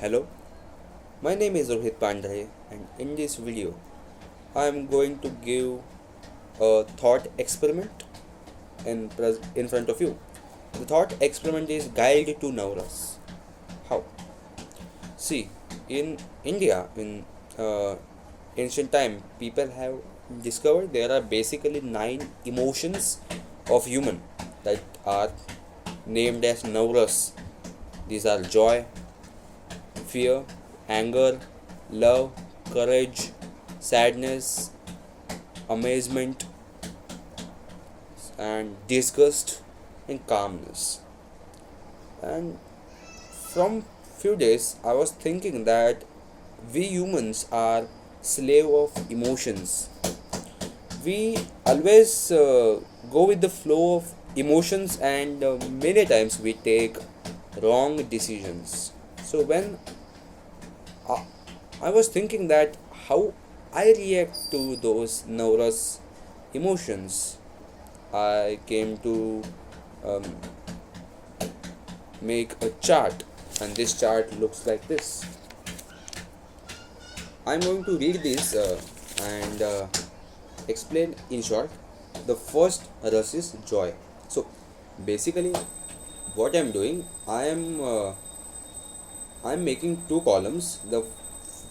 Hello, my name is Rohit Pandey, and in this video, I am going to give a thought experiment in front of you. The thought experiment is Guide to NavRas. How? See, in India, in ancient time, people have discovered there are basically 9 emotions of human that are named as NavRas. These are joy, fear, anger, love, courage, sadness, amazement, and disgust and calmness. And from few days, I was thinking that we humans are slave of emotions. We always go with the flow of emotions, and many times we take wrong decisions. So when uh, I was thinking that how I react to those nervous emotions, I came to um, make a chart, and this chart looks like this. I'm going to read this and explain in short. The first rush is joy. So basically, what I'm doing, I'm making two columns. The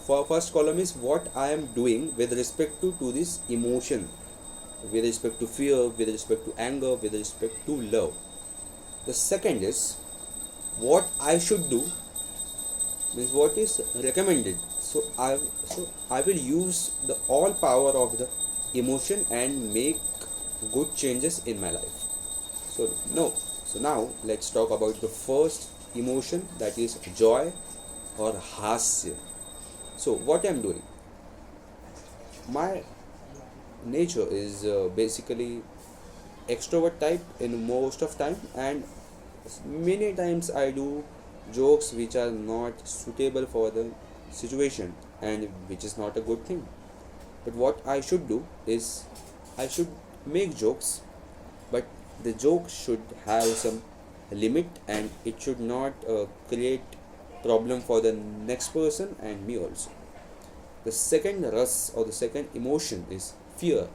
first column is what I am doing with respect to this emotion, with respect to fear, with respect to anger, with respect to love. The second is what I should do, means what is recommended. So I will use the all power of the emotion and make good changes in my life. So no, so now let's talk about the first emotion, that is joy or hasya. So what I'm doing, my nature is basically extrovert type in most of time, and many times I do jokes which are not suitable for the situation, and which is not a good thing. But what I should do is I should make jokes, but the joke should have some limit, and it should not create problem for the next person and me also. The second ras or the second emotion is fear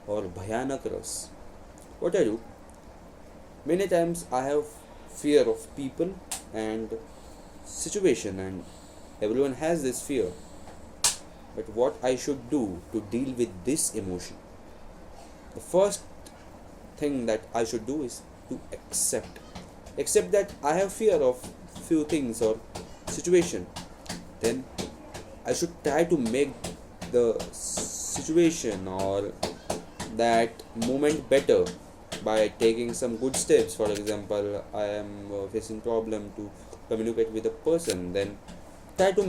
or bhayanak ras. What I do, many times I have fear of people and situation, and everyone has this fear. But what I should do to deal with this emotion, the first thing that I should do is to accept that I have fear of few things or situation. Then I should try to make the situation or that moment better by taking some good steps. For example, I am facing problem to communicate with a person, then try to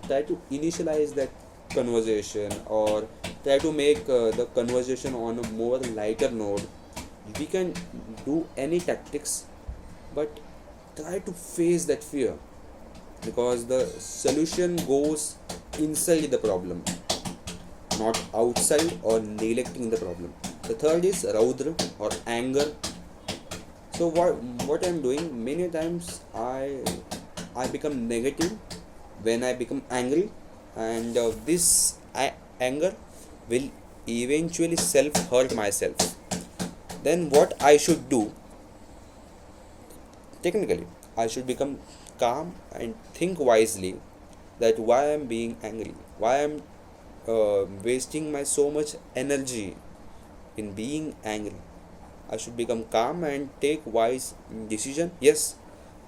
try to initialize that conversation, or try to make the conversation on a more lighter note. We can do any tactics, but try to face that fear, because the solution goes inside the problem, not outside or neglecting the problem. The third is raudra or anger. So what I'm doing, many times I become negative when I become angry, and this anger will eventually self hurt myself. Then what I should do, technically I should become calm and think wisely, that why I'm being angry, why I'm wasting my so much energy in being angry. I should become calm and take wise decision. Yes,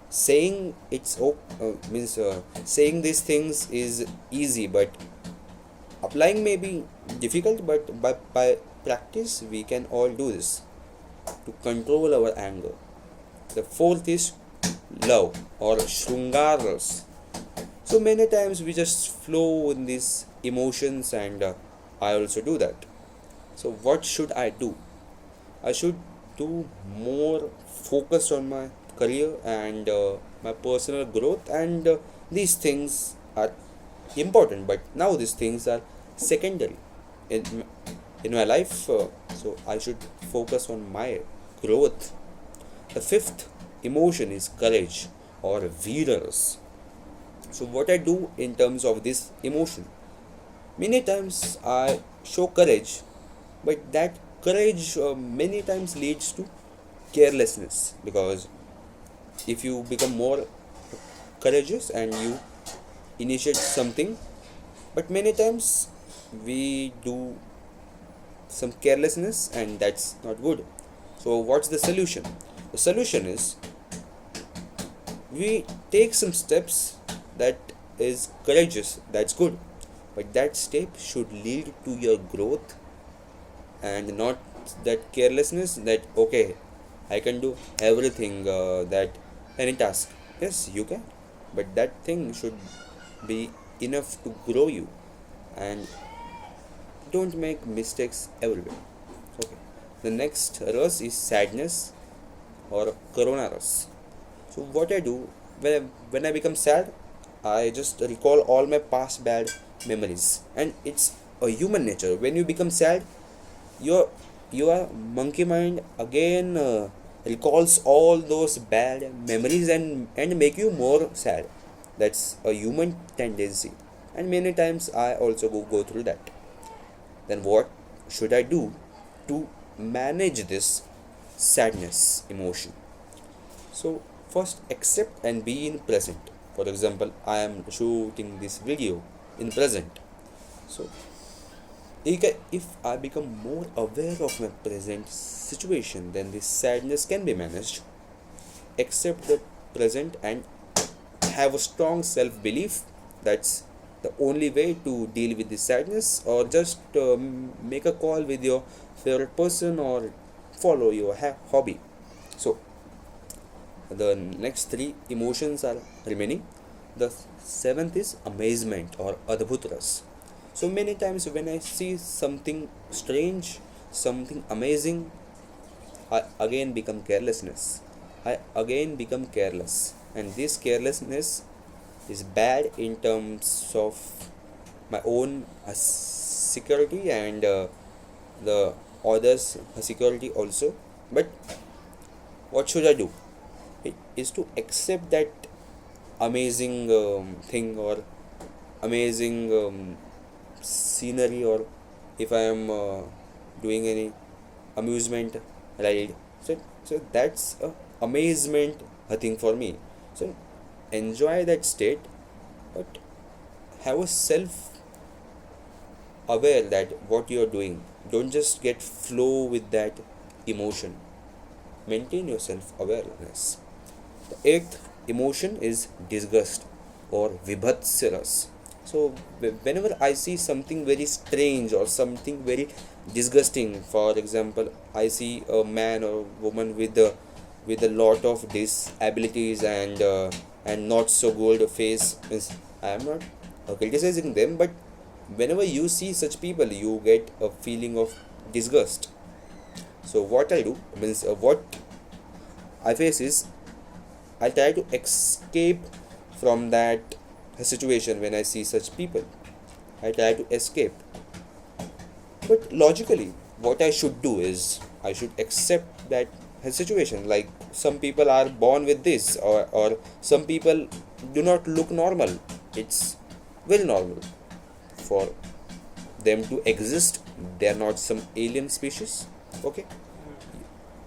saying means saying these things is easy, but applying may be difficult. But by practice we can all do this to control our anger. The fourth is love or shrungaras. So many times we just flow in these emotions, and I also do that. So what should I do? I should do more focus on my career and my personal growth, and these things are important, but now these things are secondary in, in my life. So I should focus on my growth. The fifth emotion is courage or veerers. So what I do in terms of this emotion, many times I show courage, but that courage many times leads to carelessness, because if you become more courageous and you initiate something, but many times we do some carelessness and that's not good. So what's the solution? The solution is we take some steps that is courageous, that's good, but that step should lead to your growth, and not that carelessness that okay, I can do everything, that any task. Yes, you can, but that thing should be enough to grow you, and don't make mistakes everywhere. Okay. The next rus is sadness or corona rus. So what I do when I become sad, I just recall all my past bad memories, and it's a human nature. When you become sad, your your monkey mind again recalls all those bad memories and make you more sad. That's a human tendency, and many times I also go through that. Then what should I do to manage this sadness emotion? So first accept and be in present. For example, I am shooting this video in present. So if I become more aware of my present situation, then this sadness can be managed. Accept the present and have a strong self belief. That's the only way to deal with this sadness, or just make a call with your favorite person or follow your hobby. So the next three emotions are remaining. The seventh is amazement or adbhut ras. So many times when I see something strange, something amazing, I again become carelessness. I again become careless, and this carelessness is bad in terms of my own security and the others' security also. But what should I do? It is to accept that amazing thing or amazing scenery, or if I am doing any amusement ride, so that's a amazement a thing for me. So enjoy that state, but have a self aware that what you are doing. Don't just get flow with that emotion. Maintain your self awareness. The eighth emotion is disgust or vibhatsaras. So whenever I see something very strange or something very disgusting, for example, I see a man or woman with a lot of disabilities and not so good face. Means I am not criticizing them, but whenever you see such people, you get a feeling of disgust. So what I do means what I face is I try to escape from that situation when I see such people. I try to escape. But logically, what I should do is I should accept that situation. Like some people are born with this, or some people do not look normal. It's very normal for them to exist. They are not some alien species. Okay?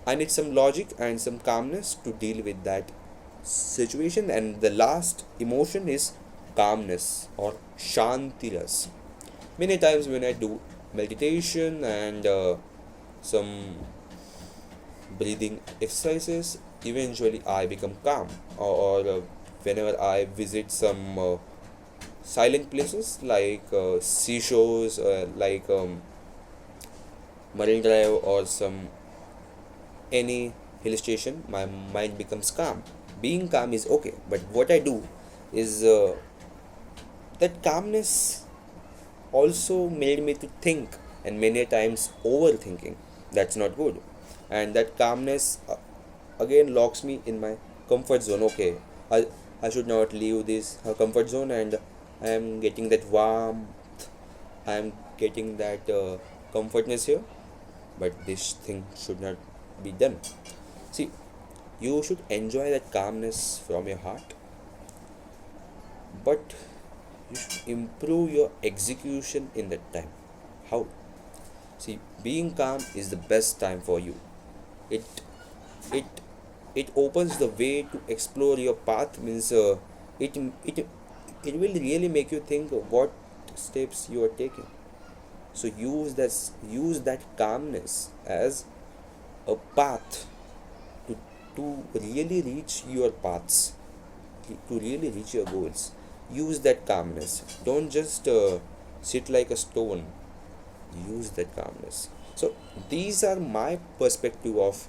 I need some logic and some calmness to deal with that situation. And the last emotion is calmness or shantiras. Many times when I do meditation and some breathing exercises, eventually I become calm. Or whenever I visit some silent places like seashores, like Marine Drive or some any hill station, my mind becomes calm. Being calm is okay, but what I do is that calmness also made me to think, and many times overthinking. That's not good, and that calmness again locks me in my comfort zone. Okay, I should not leave this comfort zone, and I am getting that warmth. I am getting that comfortness here, but this thing should not be done. See, you should enjoy that calmness from your heart. but you should improve your execution in that time. How? See, being calm is the best time for you. It it it opens the way to explore your path. Means it it it will really make you think of what steps you are taking. So use that calmness as a path to really reach your paths, to really reach your goals. Use that calmness. Don't just sit like a stone. Use that calmness. So these are my perspective of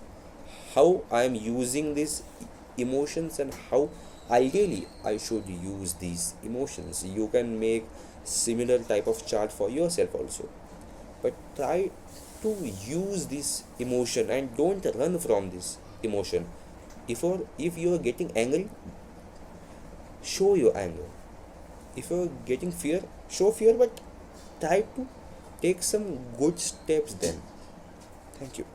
how I am using these emotions and how ideally I should use these emotions. You can make similar type of chart for yourself also, but try to use this emotion and don't run from this emotion. If you are getting angry, show your anger. If you are getting fear, show fear, but try to take some good steps then. Thank you.